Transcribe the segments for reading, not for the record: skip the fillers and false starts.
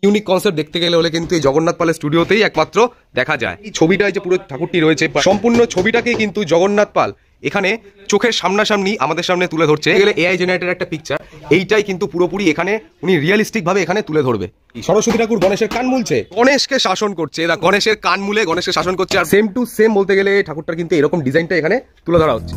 Unique concept দেখতে গেলে হলে কিন্তু এই জগন্নাথ পালের স্টুডিওতেই একমাত্র দেখা যায়। এই ছবিটায় যে পুরো ঠাকুরটি রয়েছে সম্পূর্ণ ছবিটাকেই কিন্তু জগন্নাথ পাল এখানে চোখের সামনাসামনি আমাদের সামনে তুলে ধরছে। গেলে এআই জেনারেটেড একটা পিকচার, এইটাই কিন্তু পুরোপুরি এখানে উনি রিয়েলিস্টিক ভাবে এখানে তুলে ধরবে। সরস্বতী ঠাকুর গণেশের কান মুলছে, গণেশকে শাসন করছে, এরা গণেশের কান মুলে গণেশকে শাসন করছে। আর সেম টু সেম বলতে গেলে ঠাকুরটার কিন্তু এরকম ডিজাইনটা এখানে তুলে ধরা হচ্ছে।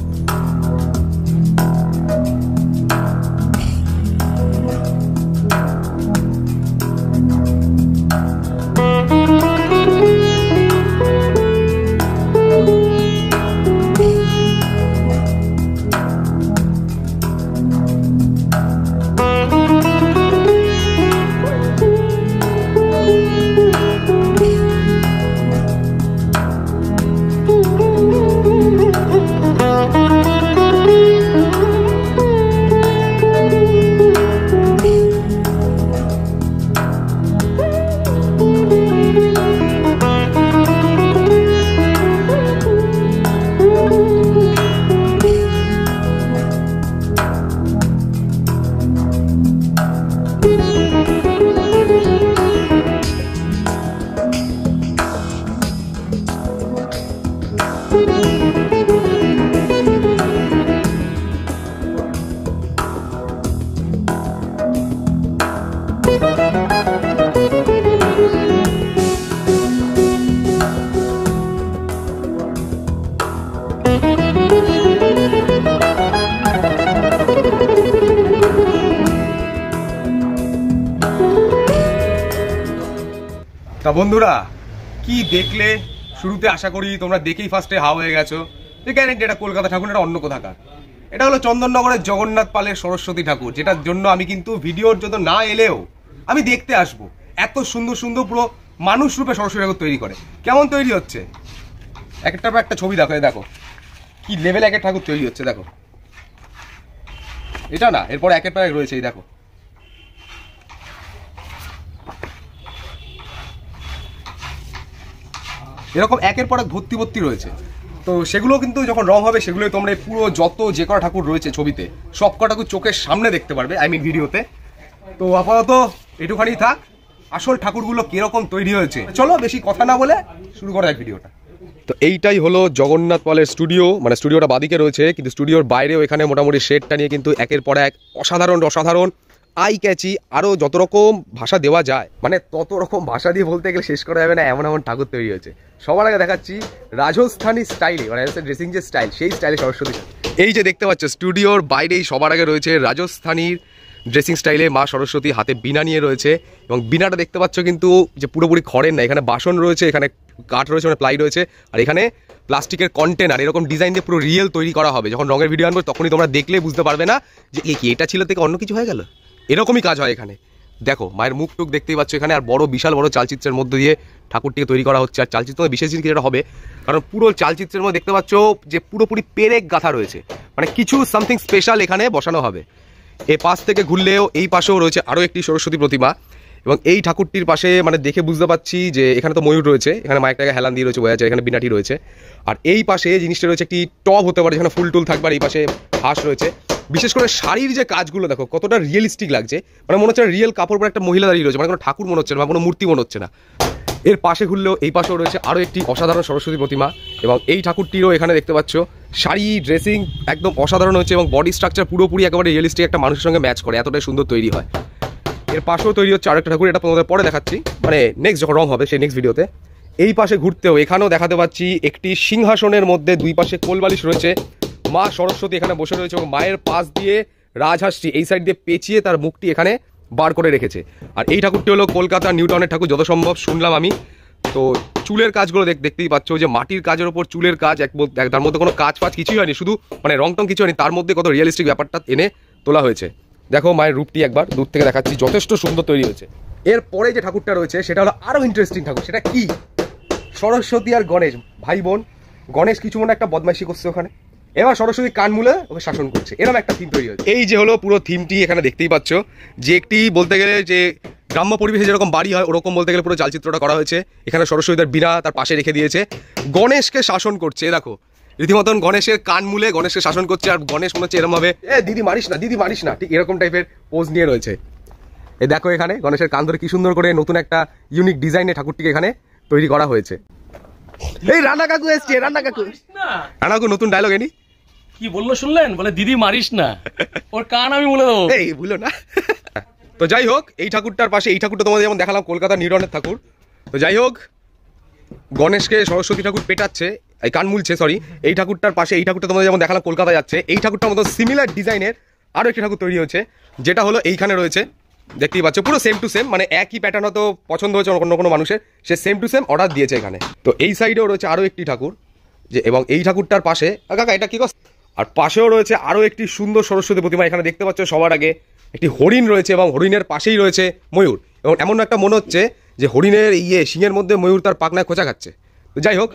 তা বন্ধুরা কি দেখলে? শুরুতে আশা করি তোমরা দেখেই ফার্স্টে হাও হয়ে গেছো যে গ্যারেন্টি এটা কলকাতা ঠাকুর, এটা অন্য কোথাকার। এটা হলো চন্দননগরের জগন্নাথ পালের সরস্বতী ঠাকুর, যেটার জন্য আমি কিন্তু ভিডিওর জন্য না এলেও আমি দেখতে আসবো। এত সুন্দর সুন্দর পুরো মানুষ রূপে সরস্বতী ঠাকুর তৈরি করে। কেমন তৈরি হচ্ছে একটার পর একটা ছবি দেখো, দেখো কি লেভেল একের ঠাকুর তৈরি হচ্ছে। দেখো এটা না, এরপর একের পর এক রয়েছে, এই দেখো এরকম একের পর এক ভর্তি ভর্তি রয়েছে। তো সেগুলো কিন্তু যখন রং হবে সেগুলো তোমরা পুরো যত যে কটা ঠাকুর রয়েছে ছবিতে সব কটা ঠাকুর চোখের সামনে দেখতে পারবে, আই মিন ভিডিওতে। তো আপাতত এটুখানি থাক, আসল ঠাকুরগুলো কিরকম তৈরি হয়েছে চলো বেশি কথা না বলে শুরু করা যাক ভিডিওটা। তো এইটাই হলো জগন্নাথ পালের স্টুডিও, মানে স্টুডিওটা বাদিকে রয়েছে, কিন্তু স্টুডিওর বাইরেও এখানে মোটামুটি শেডটা নিয়ে কিন্তু একের পর এক অসাধারণ আই ক্যাচি আরও যত রকম ভাষা দেওয়া যায়, মানে তত রকম ভাষা দিয়ে বলতে গেলে শেষ করা যাবে না, এমন এমন ঠাকুর তৈরি হয়েছে। সবার আগে দেখাচ্ছি রাজস্থানী স্টাইলে, মানে ড্রেসিং যে স্টাইল সেই স্টাইলে সরস্বতী। এই যে দেখতে পাচ্ছ স্টুডিওর বাইরেই সবার আগে রয়েছে রাজস্থানীর ড্রেসিং স্টাইলে মা সরস্বতী, হাতে বীণা নিয়ে রয়েছে। এবং বীণাটা দেখতে পাচ্ছ কিন্তু যে পুরোপুরি খড়ের না, এখানে বাসন রয়েছে, এখানে কাঠ রয়েছে, মানে প্লাই রয়েছে, আর এখানে প্লাস্টিকের কন্টেনার এরকম ডিজাইন দিয়ে পুরো রিয়েল তৈরি করা হবে। যখন রঙের ভিডিও আনবো তখনই তোমরা দেখলে বুঝতে পারবে না যে কি এটা ছিল থেকে অন্য কিছু হয়ে গেল। এরকমই কাজ হয় এখানে। দেখো মায়ের মুখ টুক দেখতেই পাচ্ছ এখানে, আর বড় বিশাল বড় চালচিত্রের মধ্যে দিয়ে ঠাকুরটিকে তৈরি করা হচ্ছে। আর চালচিত্রের বিশেষ জিনিস যেটা হবে, কারণ পুরো চালচিত্রের মধ্যে দেখতে পাচ্ছ যে পুরোপুরি পেরেক গাঁথা রয়েছে, মানে কিছু সামথিং স্পেশাল এখানে বসানো হবে। এই পাশ থেকে ঘুরলেও এই পাশেও রয়েছে আরও একটি সরস্বতী প্রতিমা। এবং এই ঠাকুরটির পাশে মানে দেখে বুঝতে পারছি যে এখানে তো ময়ূর রয়েছে, এখানে মাইকটাকে হেলান দিয়ে রয়েছে বোঝা যাচ্ছে, এখানে বিনাটি রয়েছে। আর এই পাশে জিনিসটা রয়েছে একটি টব হতে পারে, যেখানে ফুল টুল থাকবে, আর এই পাশে হাঁস রয়েছে। বিশেষ করে শাড়ির যে কাজগুলো দেখো কতটা রিয়েলিস্টিক লাগছে, মানে মনে হচ্ছে রিয়েল কাপড় পরে একটা মহিলা দাঁড়িয়ে রয়েছে, মানে কোনো ঠাকুর মনে হচ্ছে না বা কোনো মূর্তি মনে হচ্ছে না। এর পাশে ঘুরলেও এই পাশেও রয়েছে আরও একটি অসাধারণ সরস্বতী প্রতিমা। এবং এই ঠাকুরটিরও এখানে দেখতে পাচ্ছ শাড়ি ড্রেসিং একদম অসাধারণ হচ্ছে, এবং বডি স্ট্রাকচার পুরোপুরি একেবারে রিয়েলিস্টিক একটা মানুষের সঙ্গে ম্যাচ করে, এতটাই সুন্দর তৈরি হয়। এর পাশেও তৈরি হচ্ছে আরেকটা ঠাকুর, এটা তোমাদের পরে দেখাচ্ছি, মানে নেক্সট যখন রং হবে সেই নেক্সট ভিডিওতে। এই পাশে ঘুরতেও এখানেও দেখাতে পাচ্ছি একটি সিংহাসনের মধ্যে দুই পাশে কোলবালিশ রয়েছে, মা সরস্বতী এখানে বসে রয়েছে, এবং মায়ের পাশ দিয়ে রাজহাঁসটি এই সাইড দিয়ে পেঁচিয়ে তার মুখটি এখানে বার করে রেখেছে। আর এই ঠাকুরটি হলো কলকাতা নিউ টাউনের ঠাকুর যত সম্ভব শুনলাম আমি। তো চুলের কাজগুলো দেখতেই পাচ্ছ, যে মাটির কাজের ওপর চুলের কাজ, তার মধ্যে কোনো কাজ ফাজ কিছুই হয়নি, শুধু মানে রং টং কিছু হয়নি, তার মধ্যে কত রিয়েলিস্টিক ব্যাপারটা এনে তোলা হয়েছে। দেখো মায়ের রূপটি একবার দূর থেকে দেখাচ্ছি, যথেষ্ট সুন্দর তৈরি হয়েছে। এরপরে যে ঠাকুরটা রয়েছে সেটা হলো আরও ইন্টারেস্টিং ঠাকুর। সেটা কি? সরস্বতী আর গণেশ ভাই বোন। গণেশ কিছু মনে একটা বদমাইশি করছে ওখানে, এবার সরস্বতী কান মুলে ওকে শাসন করছে, এরকম একটা থিম তৈরি হয়েছে। এই যে হলো পুরো থিমটি এখানে দেখতেই পাচ্ছ, যে একটি বলতে গেলে যে গ্রাম্য পরিবেশে যেরকম বাড়ি হয় ওরকম বলতে গেলে পুরো চালচিত্রটা করা হয়েছে। এখানে সরস্বতীদের বীণা তার পাশে রেখে দিয়েছে, গণেশকে শাসন করছে। দেখো রীতিমতন গণেশের কান মুলে গণেশকে শাসন করছে, আর গণেশ মনে হচ্ছে এরকম ভাবে দিদি মারিস না, দিদি মারিস না, ঠিক এরকম টাইপের পোজ নিয়ে রয়েছে। এই দেখো এখানে গণেশের কান ধরে কি সুন্দর করে নতুন একটা ইউনিক ডিজাইনে ঠাকুরটিকে এখানে তৈরি করা হয়েছে। এই রানা কাকু এসছে, রানা কাকু নতুন ডায়লগ এনি কি বললো শুনলেন? বলে দিদি মারিস না, ওর কান আমি বলে দেবো। এই ভুলো না। তো যাই হোক, এই ঠাকুরটার পাশে এই ঠাকুরটা তোমাদের যেমন দেখালাম কলকাতা নিরনের ঠাকুর। তো যাই হোক, গণেশকে সরস্বতী ঠাকুর পেটাচ্ছে, এই কান মুলছে, সরি। এই ঠাকুরটার পাশে এই ঠাকুরটা তোমাদের যেমন দেখালাম কলকাতা যাচ্ছে, এই ঠাকুরটার মতো সিমিলার ডিজাইনের আরো একটি ঠাকুর তৈরি হয়েছে, যেটা হলো এইখানে রয়েছে, দেখতেই পাচ্ছ পুরো সেম টু সেম, মানে একই প্যাটার্ন হয়তো পছন্দ হয়েছে অন্য কোনো মানুষের, সে সেম টু সেম অর্ডার দিয়েছে এখানে। তো এই সাইডেও রয়েছে আরো একটি ঠাকুর, যে এবং এই ঠাকুরটার পাশে কাকা এটা কি কস, আর পাশেও রয়েছে আরো একটি সুন্দর সরস্বতী প্রতিমা। এখানে দেখতে পাচ্ছ সবার আগে একটি হরিণ রয়েছে এবং হরিণের পাশেই রয়েছে ময়ূর, এবং এমন একটা মনে হচ্ছে যে হরিণের সিংহের মধ্যে ময়ূর তার পাখনায় খোঁচা খাচ্ছে। তো যাই হোক,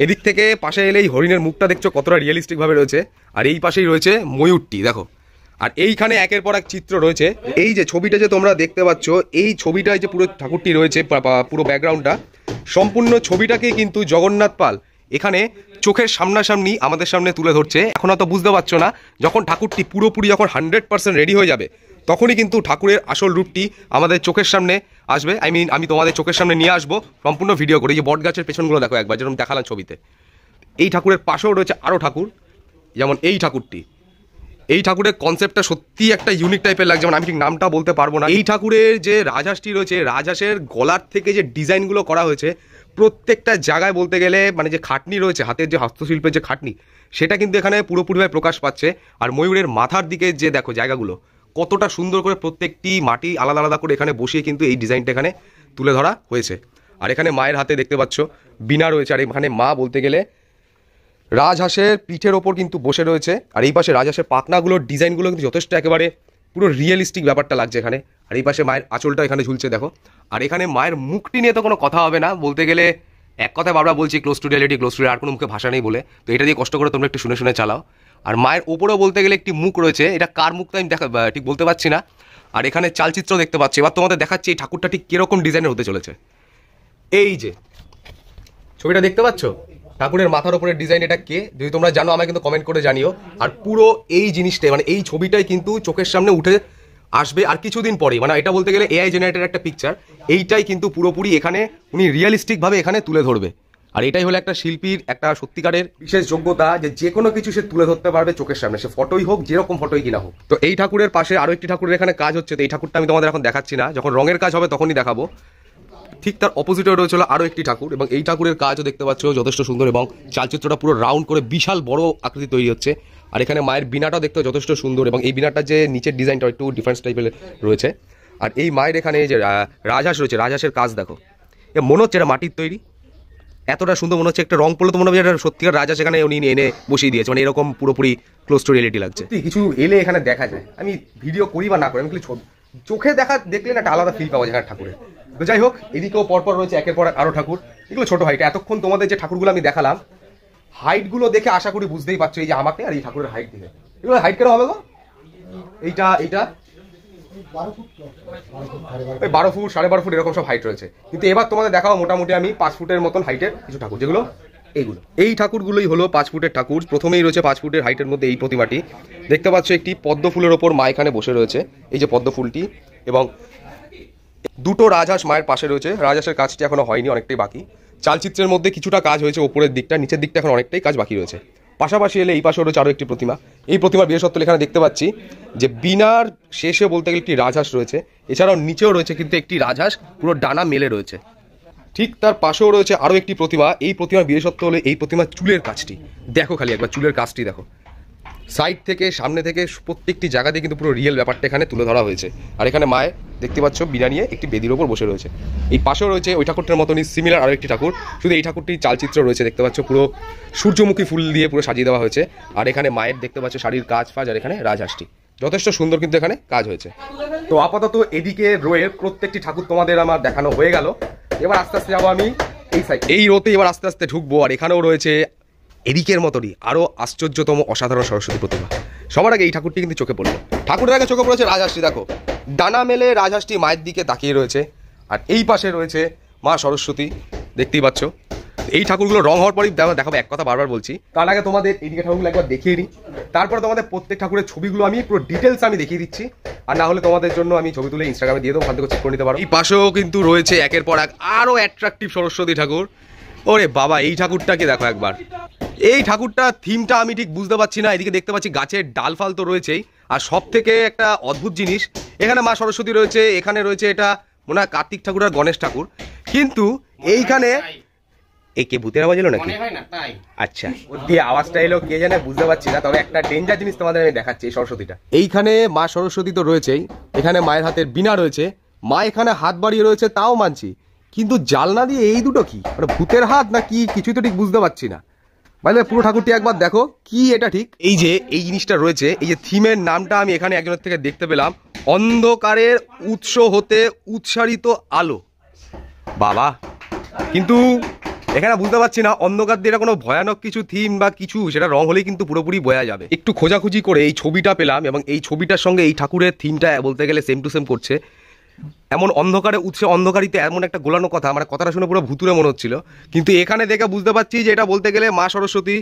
এদিক থেকে পাশে এলেই হরিণের মুখটা দেখছো কতটা রিয়েলিস্টিক ভাবে রয়েছে, আর এই পাশেই রয়েছে ময়ূরটি দেখো। আর এইখানে একের পর এক চিত্র রয়েছে। এই যে ছবিটা যে তোমরা দেখতে পাচ্ছ, এই ছবিটায় যে পুরো ঠাকুরটি রয়েছে, পুরো ব্যাকগ্রাউন্ডটা, সম্পূর্ণ ছবিটাকে কিন্তু জগন্নাথ পাল এখানে চোখের সামনাসামনি আমাদের সামনে তুলে ধরছে। এখন হয়তো বুঝতে পারছো না, যখন ঠাকুরটি পুরোপুরি যখন 100% রেডি হয়ে যাবে, তখনই কিন্তু ঠাকুরের আসল রূপটি আমাদের চোখের সামনে আসবে। আমি তোমাদের চোখের সামনে নিয়ে আসবো সম্পূর্ণ ভিডিও করে। এই যে বট গাছের পেছনগুলো দেখো একবার, যেরকম দেখালাম ছবিতে। এই ঠাকুরের পাশেও রয়েছে আরও ঠাকুর, যেমন এই ঠাকুরটি। এই ঠাকুরের কনসেপ্টটা সত্যি একটা ইউনিক টাইপের লাগছে, যেমন আমি ঠিক নামটা বলতে পারবো না। এই ঠাকুরের যে রাজহাঁসটি রয়েছে, রাজহাঁসের গলার থেকে যে ডিজাইনগুলো করা হয়েছে, প্রত্যেকটা জায়গায় বলতে গেলে মানে যে খাটনি রয়েছে, হাতের যে হস্তশিল্পের যে খাটনি, সেটা কিন্তু এখানে পুরোপুরিভাবে প্রকাশ পাচ্ছে। আর ময়ূরের মাথার দিকে যে দেখো জায়গাগুলো কতটা সুন্দর করে প্রত্যেকটি মাটি আলাদা আলাদা করে এখানে বসিয়ে কিন্তু এই ডিজাইনটা এখানে তুলে ধরা হয়েছে। আর এখানে মায়ের হাতে দেখতে পাচ্ছ বীণা রয়েছে, আর এখানে মা বলতে গেলে রাজহাঁসের পিঠের ওপর কিন্তু বসে রয়েছে। আর এই পাশে রাজহাঁসের পাখনাগুলোর ডিজাইনগুলো কিন্তু যথেষ্ট একেবারে পুরো রিয়েলিস্টিক ব্যাপারটা লাগছে এখানে। আর এই পাশে মায়ের আঁচলটা এখানে ঝুলছে দেখো। আর এখানে মায়ের মুখটি নিয়ে তো কোনো কথা হবে না, বলতে গেলে এক কথায় বারবার বলছি close to reality, close to, আর কোনো মুখে ভাষা নেই বলে। তো এটা দিয়ে কষ্ট করে তোমরা একটু শুনে শুনে চালাও। আর মায়ের ওপরেও বলতে গেলে একটি মুখ রয়েছে, এটা কার মুখ তো আমি ঠিক বলতে পারছি না। আর এখানে চালচিত্র দেখতে পাচ্ছি। এবার তোমাদের দেখাচ্ছি এই ঠাকুরটা ঠিক কিরকম ডিজাইনের হতে চলেছে। এই যে ছবিটা দেখতে পাচ্ছ, ঠাকুরের মাথার উপরের ডিজাইন, এটা কে যদি তোমরা জানো আমাকে কিন্তু কমেন্ট করে জানিও। আর পুরো এই জিনিসটাই মানে এই ছবিটাই কিন্তু চোখের সামনে উঠে আসবে আর কিছুদিন পরে, মানে এটা বলতে গেলে এআই জেনারেটেড একটা পিকচার, এইটাই কিন্তু পুরোপুরি এখানে উনি রিয়েলিস্টিকভাবে এখানে তুলে ধরবে। আর এটাই হলো একটা শিল্পীর একটা সত্যিকারের বিশেষ যোগ্যতা, যে কোনো কিছু সে তুলে ধরতে পারবে চোখের সামনে, সে ফটোই হোক, যেরকম ফটোই কিনা হোক। তো এই ঠাকুরের পাশে আরো একটি ঠাকুরের এখানে কাজ হচ্ছে। তো এই ঠাকুরটা আমি তোমাদের এখন দেখাচ্ছি না, যখন রঙের কাজ হবে তখনই দেখাবো। ঠিক তার অপোজিটে রয়েছিল আরো একটি ঠাকুর, এবং এই ঠাকুরের কাজও দেখতে পাচ্ছ যথেষ্ট সুন্দর, এবং চালচিত্রটা পুরো রাউন্ড করে বিশাল বড় আকৃতি তৈরি হচ্ছে। আর এখানে মায়ের বীণাটাও দেখতে যথেষ্ট সুন্দর, এবং এই বীণাটার যে নিচের ডিজাইনটা একটু ডিফারেন্স টাইপের রয়েছে। আর এই মায়ের এখানে যে রাজহাঁস রয়েছে, রাজহাঁসের কাজ দেখো, মনে হচ্ছে এটা মাটির তৈরি, এতটা সুন্দর মনে হচ্ছে। একটা রং পড়লে তো মনে হবে এটা সত্যিকার রাজহাঁস এখানে উনি এনে বসিয়ে দিয়েছে, মানে এরকম পুরোপুরি ক্লোজ টু রিয়েলিটি লাগছে। কিছু এলে এখানে দেখা যায়, আমি ভিডিও করি বা না করি, আমি চোখে দেখলে না একটা আলাদা ফিল পাওয়া যায় এখানে ঠাকুরের। তো যাই হোক, এদিকেও পরপর রয়েছে একের পর আরো ঠাকুর, এগুলো ছোট হাইট। এতক্ষণ তোমাদের যে ঠাকুরগুলো আমি দেখালাম, হাইটগুলো দেখে আশা করি বুঝতেই পারছো, এই যে আমাকে আর এই ঠাকুরের হাইট দেখে, এগুলো হাইট কেন হবে গো? এইটা 12 ফুট 12.5 ফুট এরকম সব হাইট রয়েছে। কিন্তু এবার তোমাদের দেখাবো মোটামুটি আমি 5 ফুটের মতন হাইটের কিছু ঠাকুর, যেগুলো এই ঠাকুরগুলোই হলো 5 ফুটের ঠাকুর। প্রথমেই রয়েছে 5 ফুটের হাইটের মধ্যে এই প্রতিমাটি দেখতে পাচ্ছ, একটি পদ্ম ফুলের ওপর মা এখানে বসে রয়েছে, এই যে পদ্ম ফুলটি, এবং দুটো রাজহাঁস মায়ের পাশে রয়েছে। রাজহাঁসের কাজটি এখনো হয়নি, অনেকটাই বাকি। চালচিত্রের মধ্যে কিছুটা কাজ হয়েছে ওপরের দিকটা, নিচের দিকটা এখন অনেকটাই কাজ বাকি রয়েছে। পাশাপাশি এলে এই পাশে রয়েছে আরও একটি প্রতিমা। এই প্রতিমার বিশেষত্ব এখানে দেখতে পাচ্ছি যে বিনার শেষে বলতে গেলে একটি রাজহাঁস রয়েছে, এছাড়াও নিচেও রয়েছে কিন্তু একটি রাজহাঁস পুরো ডানা মেলে রয়েছে। ঠিক তার পাশেও রয়েছে আরও একটি প্রতিমা। এই প্রতিমার বিশেষত্ব হলো এই প্রতিমার চুলের কাজটি দেখো, খালি একবার চুলের কাজটি দেখো, সাইড থেকে সামনে থেকে প্রত্যেকটি জায়গাতে কিন্তু পুরো রিয়েল ব্যাপারটা এখানে তুলে ধরা হয়েছে। আর এখানে মায়ের দেখতে পাচ্ছ বিনা নিয়ে একটি বেদির ওপর বসে রয়েছে। এই পাশেও রয়েছে ওই ঠাকুরটার মতনই সিমিলার আরও একটি ঠাকুর, শুধু এই ঠাকুরটি চালচিত্র রয়েছে দেখতে পাচ্ছ, পুরো সূর্যমুখী ফুল দিয়ে পুরো সাজিয়ে দেওয়া হয়েছে। আর এখানে মায়ের দেখতে পাচ্ছ শাড়ির কাজ ফাজ, আর এখানে রাজহাঁসটি যথেষ্ট সুন্দর কিন্তু এখানে কাজ হয়েছে। তো আপাতত এদিকে রোয়ের প্রত্যেকটি ঠাকুর তোমাদের আমার দেখানো হয়ে গেল। এবার আস্তে আস্তে যাবো আমি এই সাইড, এই রোতে এবার আস্তে আস্তে ঢুকবো। আর এখানেও রয়েছে এদিকের মতনই আরও আশ্চর্যতম অসাধারণ সরস্বতী প্রতিমা। সবার আগে এই ঠাকুরটি কিন্তু চোখে পড়লো, ঠাকুরের আগে চোখে পড়েছে রাজহাঁসটি দেখো, ডানা মেলে রাজহাঁসটি মায়ের দিকে তাকিয়ে রয়েছে। আর এই পাশে রয়েছে মা সরস্বতী দেখতেই পাচ্ছ। এই ঠাকুরগুলো রং হওয়ার পরই দেখাবো, এক কথা বারবার বলছি। তার আগে তোমাদের এইদিকে ঠাকুরগুলো একবার দেখিয়ে নিই, তারপরে তোমাদের প্রত্যেক ঠাকুরের ছবিগুলো আমি পুরো ডিটেলস আমি দেখিয়ে দিচ্ছি। আর না হলে তোমাদের জন্য আমি ছবি তুলে ইনস্টাগ্রামে দিয়ে দেবো, ওখান থেকে চেক করে নিতে পারো। এই পাশেও কিন্তু রয়েছে একের পর এক আরো অ্যাট্রাকটিভ সরস্বতী ঠাকুর। ওরে বাবা, এই ঠাকুরটাকে দেখো একবার। এই ঠাকুরটা থিমটা আমি ঠিক বুঝতে পারছি না। এদিকে দেখতে পাচ্ছি গাছের ডাল ফাল তো রয়েছেই, আর সব থেকে একটা অদ্ভুত জিনিস, এখানে মা সরস্বতী রয়েছে, এখানে রয়েছে এটা মনে হয় কার্তিক ঠাকুর আর গণেশ ঠাকুর, কিন্তু এইখানে কে ভূতের আওয়াজ এলো নাকি? আচ্ছা, ওর দিয়ে আওয়াজটা এলো কে জানে, বুঝতে পারছি না। তবে একটা ডেঞ্জার জিনিস তোমাদের আমি দেখাচ্ছি, এই সরস্বতীটা। এইখানে মা সরস্বতী তো রয়েছেই, এখানে মায়ের হাতের বীণা রয়েছে, মা এখানে হাত বাড়িয়ে রয়েছে, তাও মানছি, কিন্তু জালনা দিয়ে এই দুটো কি, মানে ভূতের হাত না কি, কিছুই তো ঠিক বুঝতে পারছি না। মানে পুরো ঠাকুরটি একবার দেখো কি এটা ঠিক। এই যে এই জিনিসটা রয়েছে, এই যে থিমের নামটা আমি এখানে একজনের থেকে দেখতে পেলাম, অন্ধকারের উৎস হতে উৎসারিত আলো। বাবা, কিন্তু এখানে বুঝতে পারছি না অন্ধকার দিয়ে এটা কোনো ভয়ানক কিছু থিম বা কিছু, সেটা রং হলেই কিন্তু পুরোপুরি বোঝা যাবে। একটু খোঁজাখুঁজি করে এই ছবিটা পেলাম, এবং এই ছবিটার সঙ্গে এই ঠাকুরের থিমটা বলতে গেলে সেম টু সেম করছে। এমন অন্ধকারে উৎসে অন্ধকারিতে এমন একটা গোলানো কথা, আমার কথাটা শুনে পুরো ভুতুরে মনে হচ্ছিল, কিন্তু এখানে দেখে বুঝতে পারছি যে এটা বলতে গেলে মা সরস্বতী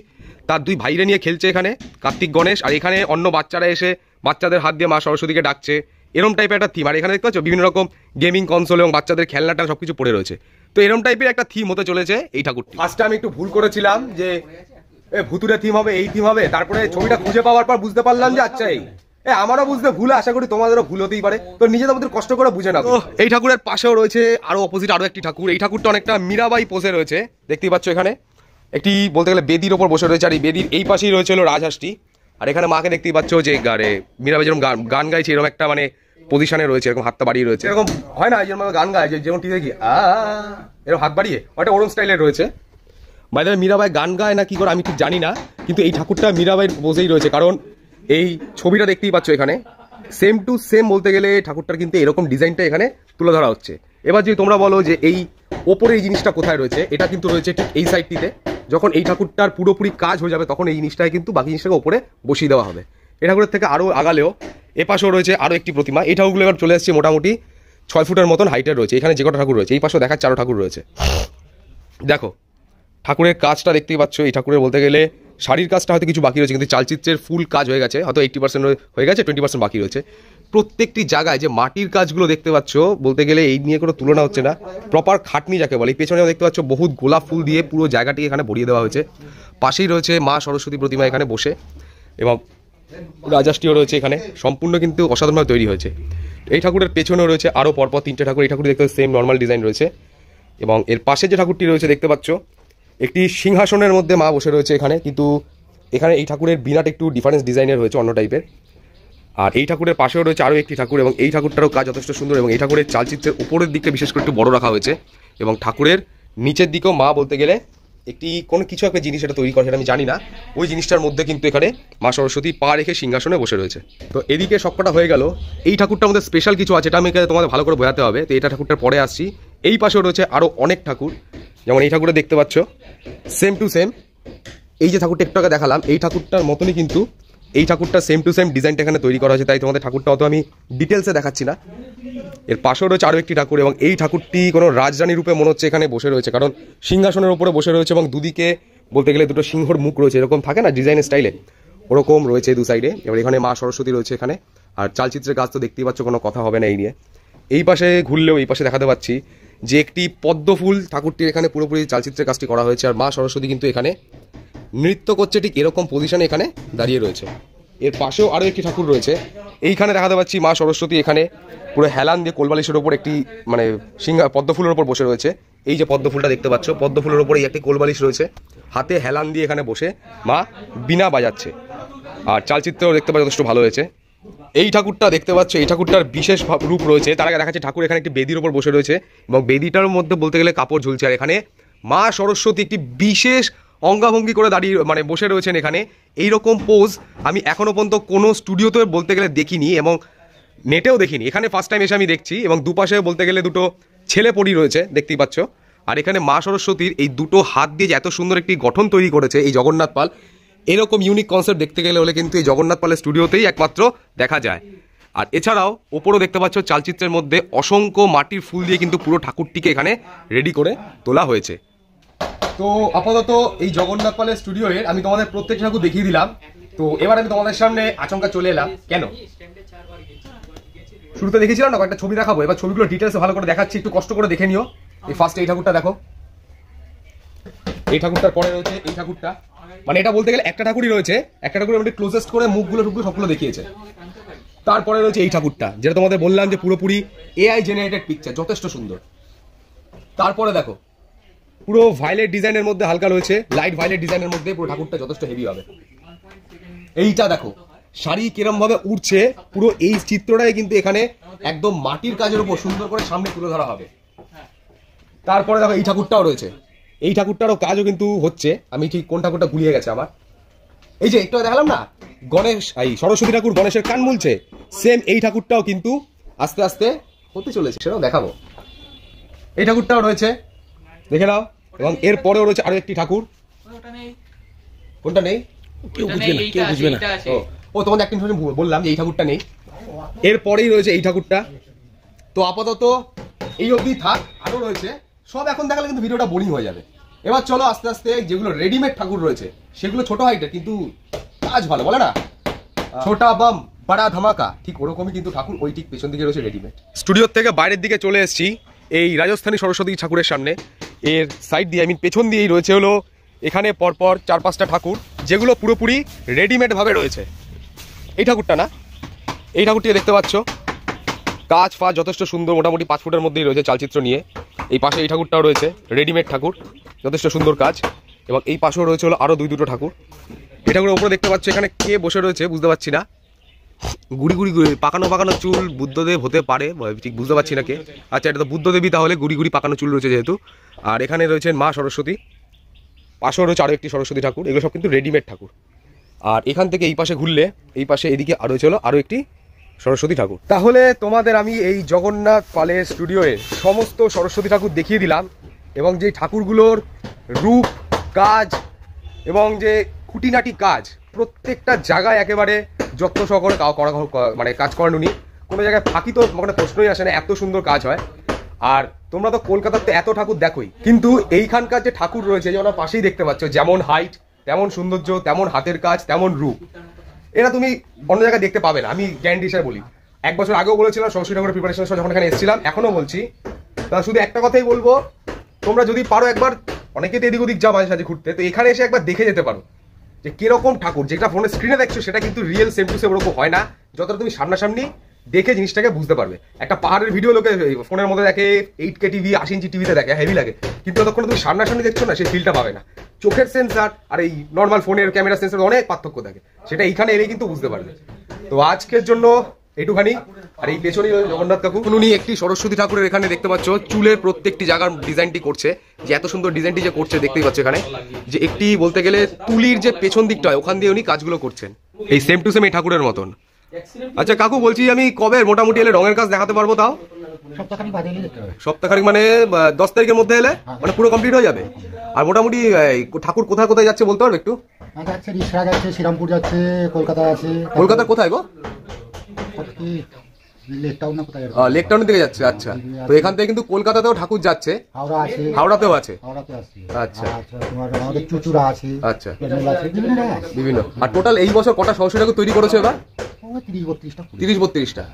তার দুই ভাইরে নিয়ে খেলছে এখানে, কার্তিক গণেশ, আর এখানে অন্য বাচ্চারা এসে বাচ্চাদের হাত দিয়ে মা সরস্বতীকে ডাকছে, এরম টাইপের একটা থিম। আর এখানে দেখতে পাচ্ছ বিভিন্ন রকম গেমিং কনসোল এবং বাচ্চাদের খেলনাটা সবকিছু পড়ে রয়েছে। তো এরম টাইপের একটা থিম হতে চলেছে এই ঠাকুরটি। ফার্স্টে আমি একটু ভুল করেছিলাম যে ভুতুরে থিম হবে, এই থিম হবে, তারপরে ছবিটা খুঁজে পাওয়ার পর বুঝতে পারলাম যে আচ্ছা আমারও বুঝতে ভুল, আশা করি তোমাদেরও ভুল হতেই পারে, তো নিজেদের মধ্যে কষ্ট করে বুঝে না। এই ঠাকুরের পাশেও রয়েছে আরো অপোজিট আরো একটি ঠাকুর। এই ঠাকুরটা অনেকটা মীরাবাই পোজে রয়েছে, দেখতেই পাচ্ছ এখানে একটি বলতে গেলে বেদির ওপর বসে রয়েছে, আর এই বেদির এই পাশেই রয়েছে হলো রাজহাঁসটি, আর এখানে মাকে দেখতেই পাচ্ছ যে মীরাবাই যেরকম গান গাইছে এরকম একটা মানে পজিশনে রয়েছে, এরকম হাতটা বাড়িয়ে রয়েছে, এরকম হয় না যেরকম গান গায় যেমন ঠিক আছে এরকম হাত বাড়িয়ে, ওটা ওরম স্টাইলের রয়েছে। বাইরে মীরাবাই গান গায় না কি করে আমি ঠিক জানি না, কিন্তু এই ঠাকুরটা মীরাবাইয়ের পোজেই রয়েছে, কারণ এই ছবিটা দেখতেই পাচ্ছ এখানে সেম টু সেম বলতে গেলে ঠাকুরটার কিন্তু এরকম ডিজাইনটা এখানে তুলে ধরা হচ্ছে। এবার যদি তোমরা বলো যে এই ওপরে এই জিনিসটা কোথায় রয়েছে, এটা কিন্তু রয়েছে ঠিক এই সাইডটিতে। যখন এই ঠাকুরটার পুরোপুরি কাজ হয়ে যাবে তখন এই জিনিসটাকে কিন্তু বাকি জিনিসটাকে ওপরে বসিয়ে দেওয়া হবে। এই ঠাকুরের থেকে আরও আগালেও এপাশেও রয়েছে আরও একটি প্রতিমা। এই ঠাকুরগুলো এবার চলে আসছে মোটামুটি 6 ফুটের মতন হাইটের রয়েছে। এখানে যে কটা ঠাকুর রয়েছে, এই পাশেও দেখার 4 ঠাকুর রয়েছে। দেখো ঠাকুরের কাজটা দেখতেই পাচ্ছ, এই ঠাকুরের বলতে গেলে শাড়ির কাজটা হয়তো কিছু বাকি রয়েছে, কিন্তু চালচিত্রের ফুল কাজ হয়ে গেছে, হয়তো 80% হয়ে গেছে, 20% বাকি রয়েছে। প্রত্যেকটি জায়গায় যে মাটির কাজগুলো দেখতে পাচ্ছ, বলতে গেলে এই নিয়ে কোনো তুলনা হচ্ছে না, প্রপার খাটনি যাকে বলে। এই পেছনে দেখতে পাচ্ছ বহুত গোলাপ ফুল দিয়ে পুরো জায়গাটি এখানে ভরিয়ে দেওয়া হয়েছে। পাশেই রয়েছে মা সরস্বতী প্রতিমা এখানে বসে, এবং রাজহাঁসটিও রয়েছে এখানে, সম্পূর্ণ কিন্তু অসাধারণভাবে তৈরি হয়েছে। এই ঠাকুরের পেছনেও রয়েছে আরও পরপর 3টে ঠাকুর। এই ঠাকুর দেখতে সেম নর্মাল ডিজাইন রয়েছে, এবং এর পাশে যে ঠাকুরটি রয়েছে দেখতে পাচ্ছ একটি সিংহাসনের মধ্যে মা বসে রয়েছে এখানে, কিন্তু এখানে এই ঠাকুরের বিনাটা একটু ডিফারেন্স ডিজাইনের হয়েছে, অন্য টাইপের। আর এই ঠাকুরের পাশেও রয়েছে আরও একটি ঠাকুর, এবং এই ঠাকুরটারও কাজ যথেষ্ট সুন্দর, এবং এই ঠাকুরের চালচিত্রের উপরের দিকটা বিশেষ করে একটু বড় রাখা হয়েছে, এবং ঠাকুরের নিচের দিকেও মা বলতে গেলে একটি কোনো কিছু একটা জিনিস এটা তৈরি করে, সেটা আমি জানি না, ওই জিনিসটার মধ্যে কিন্তু এখানে মা সরস্বতী পা রেখে সিংহাসনে বসে রয়েছে। তো এদিকে সবকটা হয়ে গেল। এই ঠাকুরটার মধ্যে স্পেশাল কিছু আছে, এটা আমি তোমাদের ভালো করে বোঝাতে হবে, তো এটা ঠাকুরটার পরে আসছি। এই পাশেও রয়েছে আরও অনেক ঠাকুর, যেমন এই ঠাকুরটা দেখতে পাচ্ছ সেম টু সেম এই যে ঠাকুরটা একটু আগে দেখালাম, এই ঠাকুরটার মতনই কিন্তু এই ঠাকুরটা সেম টু সেম ডিজাইনটা এখানে তৈরি করা হয়েছে, তাই তোমাদের ঠাকুরটা অত আমি ডিটেলসে দেখাচ্ছি না। এর পাশেও রয়েছে আরও একটি ঠাকুর, এবং এই ঠাকুরটি কোনো রাজরানী রূপে মনে হচ্ছে এখানে বসে রয়েছে, কারণ সিংহাসনের উপরে বসে রয়েছে, এবং দুদিকে বলতে গেলে দুটো সিংহর মুখ রয়েছে, এরকম থাকে না ডিজাইনের স্টাইলে, ওরকম রয়েছে দু সাইডে। এবার এখানে মা সরস্বতী রয়েছে এখানে, আর চালচিত্রের কাজ তো দেখতেই পাচ্ছ, কোনো কথা হবে না এই নিয়ে। এই পাশে ঘুরলেও এই পাশে দেখাতে পাচ্ছি যে একটি পদ্ম ফুল ঠাকুরটির এখানে পুরোপুরি চালচিত্রের কাজটি করা হয়েছে, আর মা সরস্বতী কিন্তু এখানে নৃত্য করছে ঠিক এরকম পজিশনে এখানে দাঁড়িয়ে রয়েছে। এর পাশেও আরও একটি ঠাকুর রয়েছে, এইখানে দেখাতে পাচ্ছি মা সরস্বতী এখানে পুরো হেলান দিয়ে কোলবালিশের ওপর একটি মানে পদ্ম ফুলের ওপর বসে রয়েছে। এই যে পদ্ম ফুলটা দেখতে পাচ্ছ, পদ্ম ফুলের ওপরে একটি কোলবালিশ রয়েছে, হাতে হেলান দিয়ে এখানে বসে মা বীণা বাজাচ্ছে, আর চালচিত্রও দেখতে পাচ্ছ যথেষ্ট ভালো হয়েছে। এই ঠাকুরটা দেখতে পাচ্ছ, এই ঠাকুরটার বিশেষ রূপ রয়েছে। তার আগে দেখাচ্ছে ঠাকুর এখানে একটি বেদির ওপর বসে রয়েছে, এবং বেদিটার মধ্যে বলতে গেলে কাপড় ঝুলছে, আর এখানে মা সরস্বতী একটি বিশেষ অঙ্গাভঙ্গি করে দাঁড়িয়ে মানে বসে রয়েছেন এখানে। এইরকম পোজ আমি এখনো পর্যন্ত কোনো স্টুডিওতে বলতে গেলে দেখিনি, এবং নেটেও দেখিনি, এখানে ফার্স্ট টাইম এসে আমি দেখছি। এবং দুপাশে বলতে গেলে দুটো ছেলে পড়ি রয়েছে দেখতেই পাচ্ছ, আর এখানে মা সরস্বতীর এই দুটো হাত দিয়ে যে এত সুন্দর একটি গঠন তৈরি করেছে এই জগন্নাথ পাল, এরকম ইউনিক কনসেপ্ট দেখতে গেলে হলে কিন্তু এই জগন্নাথ পালের স্টুডিওতেই একমাত্র দেখা যায়। আর এছাড়াও ওপরও দেখতে পাচ্ছ চালচিত্রের মধ্যে অসংখ্য মাটির ফুল দিয়ে কিন্তু পুরো ঠাকুরটিকে এখানে রেডি করে তোলা হয়েছে। তো আপাতত এই জগন্নাথ পালের স্টুডিও এর আমি তোমাদের প্রত্যেক ঠাকুর দেখিয়ে দিলাম। তো এবার আমি তোমাদের সামনে আচমকা চলে এলাম। কেন? শুরুতে দেখেছিলাম না কয়েকটা ছবি দেখাবো, এবার ছবিগুলো ডিটেলসে ভালো করে দেখাচ্ছি, একটু কষ্ট করে দেখে নিও। এই ফার্স্ট এই ঠাকুরটা দেখো, এই ঠাকুরটার পরে রয়েছে এই ঠাকুরটা। মানে এটা বলতে গেলে একটা ঠাকুরই রয়েছে, একটা ঠাকুরের মধ্যে ক্লোজেস্ট করে মুখগুলো টুকগুলো সবগুলো দেখিয়েছে। তারপরে রয়েছে এই ঠাকুরটা, যেটা তোমাদের বললাম যে পুরোপুরি এআই জেনারেটেড পিকচার, যথেষ্ট সুন্দর। তারপরে দেখো পুরো ভায়োলেট ডিজাইনের মধ্যে হালকা রয়েছে, লাইট ভায়োলেট ডিজাইনের মধ্যে পুরো ঠাকুরটা যথেষ্ট হেভি হবে। এইটা দেখো শাড়ি কিরম ভাবে উঠছে, পুরো এই চিত্রটাই কিন্তু এখানে একদম মাটির কাজের উপর সুন্দর করে সামনে তুলে ধরা হবে। তারপরে দেখো এই ঠাকুরটাও রয়েছে, এই ঠাকুরটারও কাজও কিন্তু হচ্ছে। আমি ঠিক কোন ঠাকুরটা গুলিয়ে গেছে আমার, এই যে একটু দেখালাম না গণেশ, এই সরস্বতী ঠাকুর গণেশের কান মুলছে, সেম এই ঠাকুরটাও কিন্তু আস্তে আস্তে হতে চলেছে, সেটাও দেখাবো। এই ঠাকুরটাও রয়েছে, দেখে নাও। এবং এর পরেও রয়েছে আরো একটি ঠাকুর, কোনটা নেই কেউ বুঝবে না, কেউ বুঝবে না। ও তোমাদের একটা বললাম যে এই ঠাকুরটা নেই, এর পরেই রয়েছে এই ঠাকুরটা। তো আপাতত এই অবধি থাক, আরো রয়েছে সব এখন দেখালে কিন্তু ভিডিওটা বোরিং হয়ে যাবে। এবার চলো আস্তে আস্তে যেগুলো রেডিমেড ঠাকুর রয়েছে, সেগুলো ছোট হাইটের কিন্তু কাজ ভালো, বলে না ছোটা বাম বড়া ধামাকা, ঠিক ওরকমই কিন্তু ঠাকুর ওই ঠিক পেছন দিকে রয়েছে রেডিমেড। স্টুডিওর থেকে বাইরের দিকে চলে এসেছি এই রাজস্থানী সরস্বতী ঠাকুরের সামনে। এর সাইড দিয়ে পেছন দিয়েই রয়েছে হলো এখানে পরপর 4-5টা ঠাকুর, যেগুলো পুরোপুরি রেডিমেড ভাবে রয়েছে। এই ঠাকুরটা না, এই ঠাকুরটি দেখতে পাচ্ছ, কাজ ফাজ যথেষ্ট সুন্দর, মোটামুটি 5 ফুটের মধ্যেই রয়েছে চালচিত্র নিয়ে। এই পাশে এই ঠাকুরটাও রয়েছে রেডিমেড ঠাকুর, যথেষ্ট সুন্দর কাজ। এবং এই পাশেও রয়েছে হলো আরো 2-2টো ঠাকুর। এই ঠাকুরের উপরে দেখতে পাচ্ছ এখানে কে বসে রয়েছে বুঝতে পারছি না, গুড়ি গুড়ি পাকানো পাকানো চুল বুদ্ধদেব হতে পারে, ঠিক বুঝতে পারছি না কে। আচ্ছা, এটা তো বুদ্ধদেবী, তাহলে গুড়ি গুড়ি পাকানো চুল রয়েছে যেহেতু। আর এখানে রয়েছেন মা সরস্বতী, পাশেও রয়েছে আরো একটি সরস্বতী ঠাকুর, এগুলো সব কিন্তু রেডিমেড ঠাকুর। আর এখান থেকে এই পাশে ঘুরলে এই পাশে এদিকে আরো ছিল আরো একটি সরস্বতী ঠাকুর। তাহলে তোমাদের আমি এই জগন্নাথ পালের স্টুডিওয়ে সমস্ত সরস্বতী ঠাকুর দেখিয়ে দিলাম, এবং যে ঠাকুরগুলোর রূপ, কাজ এবং যে খুঁটিনাটি কাজ, প্রত্যেকটা জায়গায় একেবারে যত্ন সহকারে মানে কাজ করেন উনি। কোনো জায়গায় ফাঁকি তো মানে প্রশ্নই আসে না, এত সুন্দর কাজ হয়। আর তোমরা তো কলকাতাতে এত ঠাকুর দেখোই, কিন্তু এইখানকার যে ঠাকুর রয়েছে, যেমন পাশেই দেখতে পাচ্ছ, যেমন হাইট তেমন সৌন্দর্য, তেমন হাতের কাজ, তেমন রূপ, এটা তুমি অন্য জায়গায় দেখতে পাবে না। আমি গ্যারান্টি হিসেবে বলি, 1 বছর আগেও বলেছিলাম সরস্বতী ঠাকুরের প্রিপারেশন যখন এখানে এসেছিলাম, এখনো বলছি। তা শুধু একটা কথাই বলবো, তোমরা যদি পারো একবার, অনেকে তো এদিক ওদিক যাও মাঝে সাঝে ঘুরতে, তো এখানে এসে একবার দেখে যেতে পারো যে কিরকম ঠাকুর। যেটা ফোনের স্ক্রিনে দেখছো সেটা কিন্তু রিয়েল সেম টু সেম ওরকম হয় না, যতটা তুমি সামনাসামনি দেখে জিনিসটাকে বুঝতে পারবে। একটা পাহাড়ের ভিডিও লোকে ফোনের মধ্যে দেখে, 8K টিভি 80 ইঞ্চি টিভিতে দেখে, হেভি লাগে, কিন্তু যতক্ষণ তুমি সামনাসামনি দেখছো না, সেই ফিলটা পাবে না। চোখের সেন্সার আর এই নর্মাল ফোনের ক্যামেরা সেন্সার অনেক পার্থক্য থাকে, সেটা এইখানে এলেই কিন্তু বুঝতে পারবে। তো আজকের জন্য এইটুখানি। আর এই পেছনেই জগন্নাথ কাকু, উনি একটি সরস্বতী ঠাকুরের এখানে দেখতে পাচ্ছ চুলের প্রত্যেকটি জায়গার ডিজাইনটি করছে, যে এত সুন্দর ডিজাইনটি যে করছে দেখতেই পাচ্ছ এখানে, যে একটি বলতে গেলে তুলির যে পেছন দিকটা হয় ওখান দিয়ে উনি কাজগুলো করছেন, এই সেম টু সেম এই ঠাকুরের মতন। আচ্ছা কাকু, বলছি আমি কবে মোটামুটি এলে রঙের কাজ দেখাতে পারবো? তাও সপ্তাহখানিক, মানে 10 তারিখের মধ্যে এলে মানে পুরো কমপ্লিট হয়ে যাবে। আর মোটামুটি ঠাকুর কোথায় কোথায় যাচ্ছে বলতে পারবে একটু? যাচ্ছে রিসরা যাচ্ছে, শ্রীরামপুর যাচ্ছে, কলকাতা আছে। কলকাতার কোথায় গো? লেক টাউন না কোথায়? লেক টাউনের দিকে যাচ্ছে। আচ্ছা, তো এখান থেকে কিন্তু কলকাতাতেও ঠাকুর যাচ্ছে, হাওড়া আছে, হাওড়াতেও আছে। হাওড়াতে আছে। আচ্ছা, তোমার আমাদের চুচুড়া আছে। আচ্ছা, বিভিন্ন। আর টোটাল এই বছর কটা সরস্বতী ঠাকুর তৈরি করেছো এবার? 30-32টা।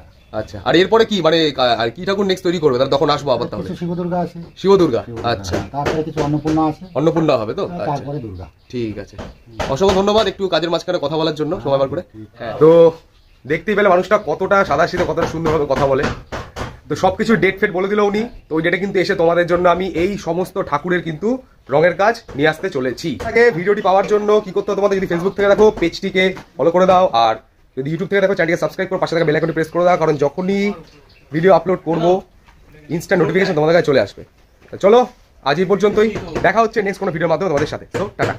আচ্ছা, আর এরপরে কি মানে আর কি ঠাকুর নেক্সট তৈরি করবে? তখন আসবো আবার। তাহলে শিবদুর্গা আছে। শিবদুর্গা, আচ্ছা। তারপরে কিছু অন্নপূর্ণা আছে। অন্নপূর্ণা হবে তো? তারপরে দুর্গা। ঠিক আছে, অসংখ্য ধন্যবাদ একটু কাজের মাঝখানে কথা বলার জন্য, সময় বার করে। তো দেখতেই পেলে মানুষটা কতটা সাদাসিধে, কতটা সুন্দরভাবে কথা বলে। তো সবকিছু ডেট ফেট বলে দিল উনি। তো ওই ডেটে কিন্তু এসে তোমাদের জন্য আমি এই সমস্ত ঠাকুরের কিন্তু রঙের কাজ নিয়ে আসতে চলেছি। আগে ভিডিওটি পাওয়ার জন্য কি করতে হবে তোমাদের? যদি ফেসবুক থেকে দেখো পেজটিকে ফলো করে দাও, আর যদি ইউটিউব থেকে দেখো চ্যানেলটিকে সাবস্ক্রাইব করো, পাশে থাকা বেল আইকনটি প্রেস করে দাও, কারণ যখনই ভিডিও আপলোড করবো ইনস্ট্যান্ট নোটিফিকেশন তোমাদের কাছে চলে আসবে। চলো আজ এই পর্যন্তই, দেখা হচ্ছে নেক্সট কোনো ভিডিওর মাধ্যমে তোমাদের সাথে। তো টাটা।